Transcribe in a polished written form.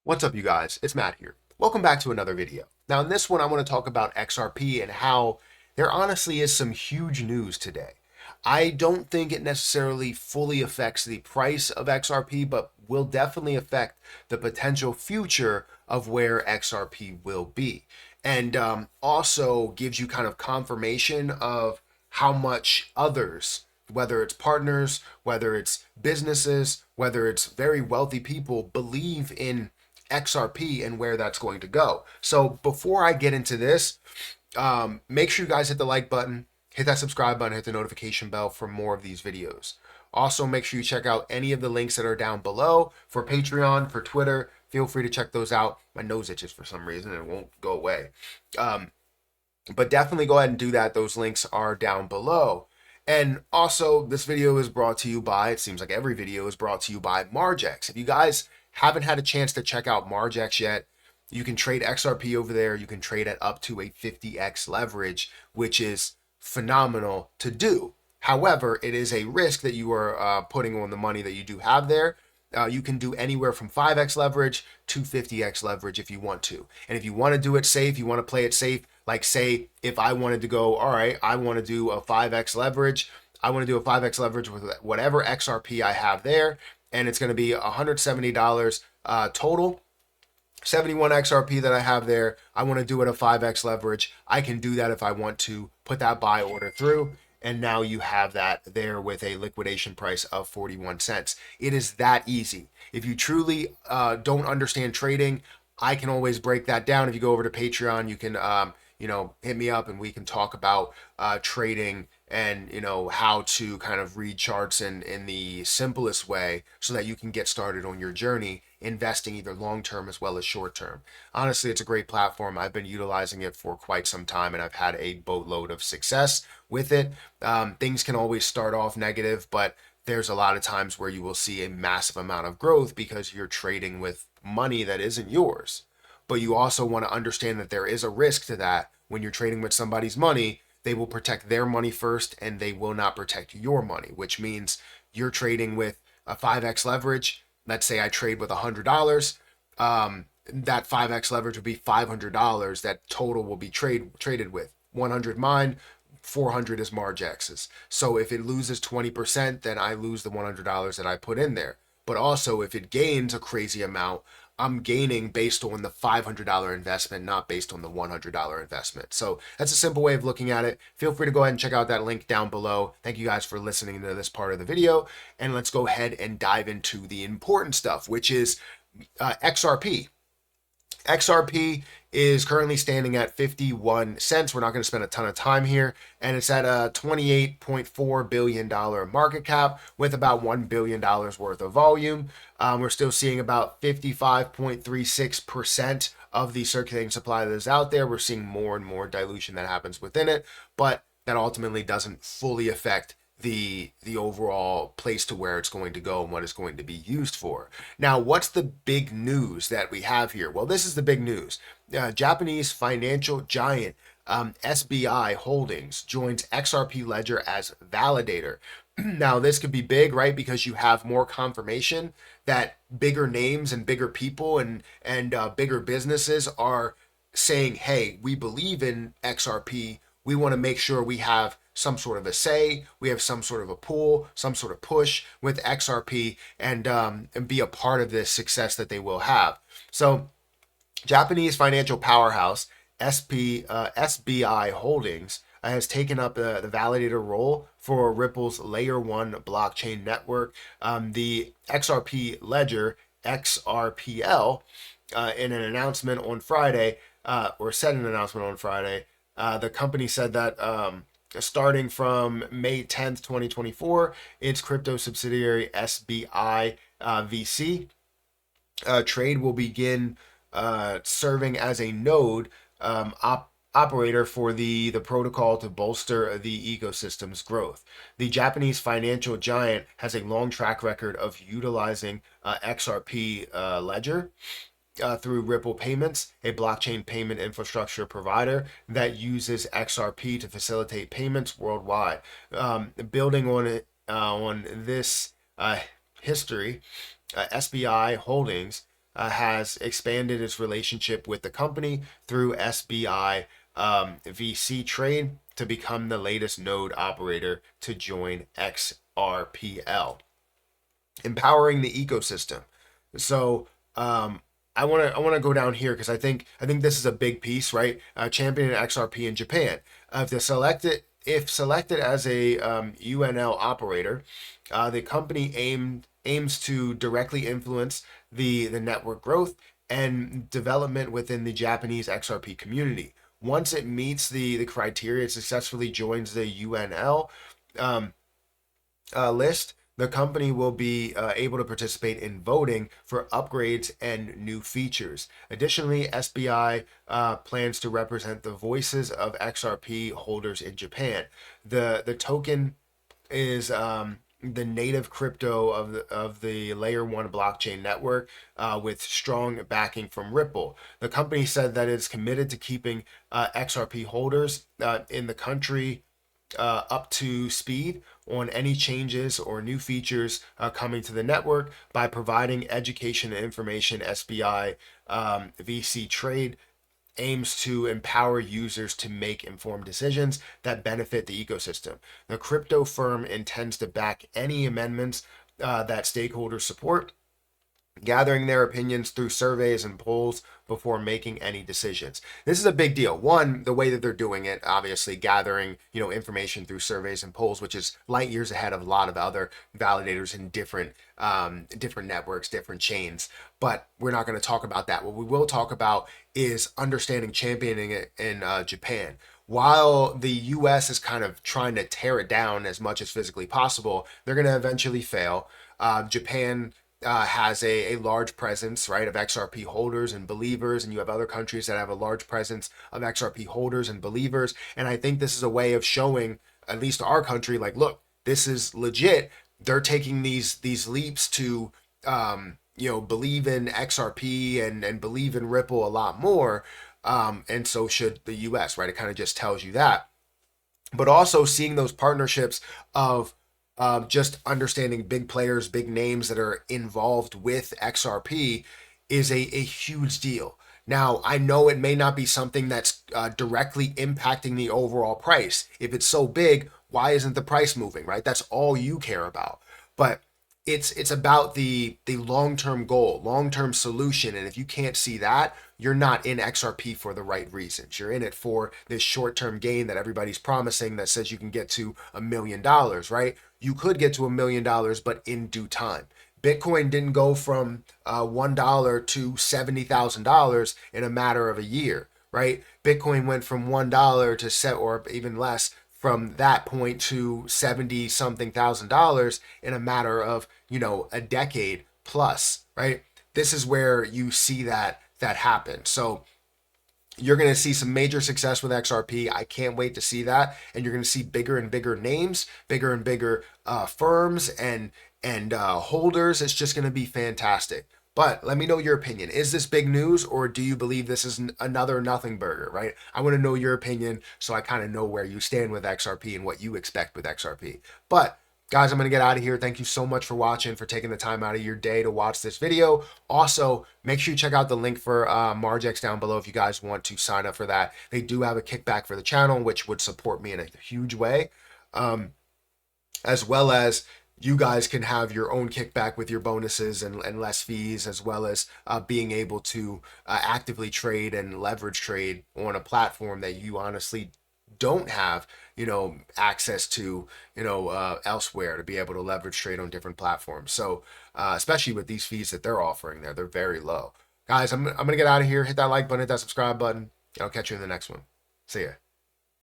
What's up, you guys? It's Matt here. Welcome back to another video. Now, in this one, I want to talk about XRP and how there honestly is some huge news today. I don't think it necessarily fully affects the price of XRP, but will definitely affect the potential future of where XRP will be. And also gives you kind of confirmation of how much others, whether it's partners, whether it's businesses, whether it's very wealthy people, believe in XRP and where that's going to go. So before I get into this, make sure you guys hit the like button, hit that subscribe button, hit the notification bell for more of these videos. Also, make sure you check out any of the links that are down below for Patreon, for Twitter. Feel free to check those out. My nose itches for some reason and it won't go away. But definitely go ahead and do that. Those links are down below. And also, this video is brought to you by, it seems like every video is brought to you by Margex. If you guys haven't had a chance to check out Margex yet, you can trade XRP over there. You can trade at up to a 50x leverage, which is phenomenal to do. However, it is a risk that you are putting on the money that you do have there. You can do anywhere from 5x leverage to 50x leverage if you want to. And if you want to do it safe, you want to play it safe, like say if I wanted to go, all right, I want to do a 5x leverage. I want to do a 5x leverage with whatever XRP I have there. And it's going to be $170 total. 71 XRP that I have there. I want to do it a 5x leverage. I can do that if I want to put that buy order through. And now you have that there with a liquidation price of 41 cents. It is that easy. If you truly don't understand trading, I can always break that down. If you go over to Patreon, you can hit me up and we can talk about trading and how to kind of read charts in the simplest way so that you can get started on your journey investing either long term as well as short term. Honestly, it's a great platform. I've been utilizing it for quite some time and I've had a boatload of success with it. Things can always start off negative, but there's a lot of times where you will see a massive amount of growth because you're trading with money that isn't yours. But you also want to understand that there is a risk to that. When you're trading with somebody's money, they will protect their money first and they will not protect your money, which means you're trading with a 5x leverage. Let's say I trade with $100. That 5x leverage would be $500 that total will be traded with. 100 mine, 400 is Margex's. So if it loses 20%, then I lose the $100 that I put in there. But also if it gains a crazy amount, I'm gaining based on the $500 investment, not based on the $100 investment. So that's a simple way of looking at it. Feel free to go ahead and check out that link down below. Thank you guys for listening to this part of the video. And let's go ahead and dive into the important stuff, which is XRP. XRP is currently standing at 51 cents. We're not going to spend a ton of time here. And it's at a $28.4 billion market cap with about $1 billion worth of volume. We're still seeing about 55.36% of the circulating supply that is out there. We're seeing more and more dilution that happens within it, but that ultimately doesn't fully affect the overall place to where it's going to go and what it's going to be used for. Now, what's the big news that we have here? Well, this is the big news. Japanese financial giant SBI Holdings joins XRP ledger as validator. Now, this could be big, right? Because you have more confirmation that bigger names and bigger people and bigger businesses are saying, hey, we believe in XRP. We want to make sure we have some sort of a say, we have some sort of a pull, some sort of push with XRP and be a part of this success that they will have. So Japanese financial powerhouse SBI Holdings has taken up the validator role for Ripple's Layer 1 blockchain network. The XRP ledger, XRPL, in an announcement on Friday, or said an announcement on Friday, the company said that starting from May 10th, 2024, its crypto subsidiary SBI VC trade will begin serving as a node operator for the protocol to bolster the ecosystem's growth. The Japanese financial giant has a long track record of utilizing XRP ledger through Ripple Payments, a blockchain payment infrastructure provider that uses XRP to facilitate payments worldwide. Building on this history, SBI Holdings has expanded its relationship with the company through SBI VC Trade to become the latest node operator to join XRPL, empowering the ecosystem. So I want to go down here because I think this is a big piece, right? Championing XRP in Japan. If selected as a UNL operator, the company aims to directly influence the network growth and development within the Japanese XRP community. Once it meets the criteria, it successfully joins the UNL list. The company will be able to participate in voting for upgrades and new features. Additionally, SBI plans to represent the voices of XRP holders in Japan. The token is the native crypto of the layer 1 blockchain network with strong backing from Ripple. The company said that it's committed to keeping XRP holders in the country up to speed on any changes or new features coming to the network by providing education and information. SBI VC Trade aims to empower users to make informed decisions that benefit the ecosystem. The crypto firm intends to back any amendments that stakeholders support, gathering their opinions through surveys and polls before making any decisions. This is a big deal. One, the way that they're doing it, obviously gathering, information through surveys and polls, which is light years ahead of a lot of other validators in different networks, different chains. But we're not going to talk about that. What we will talk about is understanding championing it in Japan. While the US is kind of trying to tear it down as much as physically possible, they're going to eventually fail. Japan has a large presence, right, of XRP holders and believers, and you have other countries that have a large presence of XRP holders and believers. And I think this is a way of showing, at least our country, like, look, this is legit. They're taking these leaps to, believe in XRP and believe in Ripple a lot more. And so should the US, right? It kind of just tells you that. But also seeing those partnerships of just understanding big players, big names that are involved with XRP is a huge deal. Now, I know it may not be something that's directly impacting the overall price. If it's so big, why isn't the price moving, right? That's all you care about. But it's about the long-term goal, long-term solution. And if you can't see that, you're not in XRP for the right reasons. You're in it for this short-term gain that everybody's promising that says you can get to $1 million, right? You could get to $1 million, but in due time. Bitcoin didn't go from $1 to $70,000 in a matter of a year, right? Bitcoin went from $1 to set, or even less, from that point to 70 something thousand dollars in a matter of, a decade plus, right? This is where you see that happen. So you're going to see some major success with XRP. I can't wait to see that. And you're going to see bigger and bigger names, bigger and bigger firms and holders. It's just going to be fantastic. But let me know your opinion. Is this big news, or do you believe this is another nothing burger, right? I want to know your opinion so I kind of know where you stand with XRP and what you expect with XRP. But guys, I'm going to get out of here. Thank you so much for watching, for taking the time out of your day to watch this video. Also, make sure you check out the link for Margex down below if you guys want to sign up for that. They do have a kickback for the channel, which would support me in a huge way. As well as you guys can have your own kickback with your bonuses and less fees, as well as being able to actively trade and leverage trade on a platform that you honestly don't have, access to, elsewhere, to be able to leverage trade on different platforms. So especially with these fees that they're offering there, they're very low. Guys, I'm going to get out of here. Hit that like button, hit that subscribe button. I'll catch you in the next one. See ya.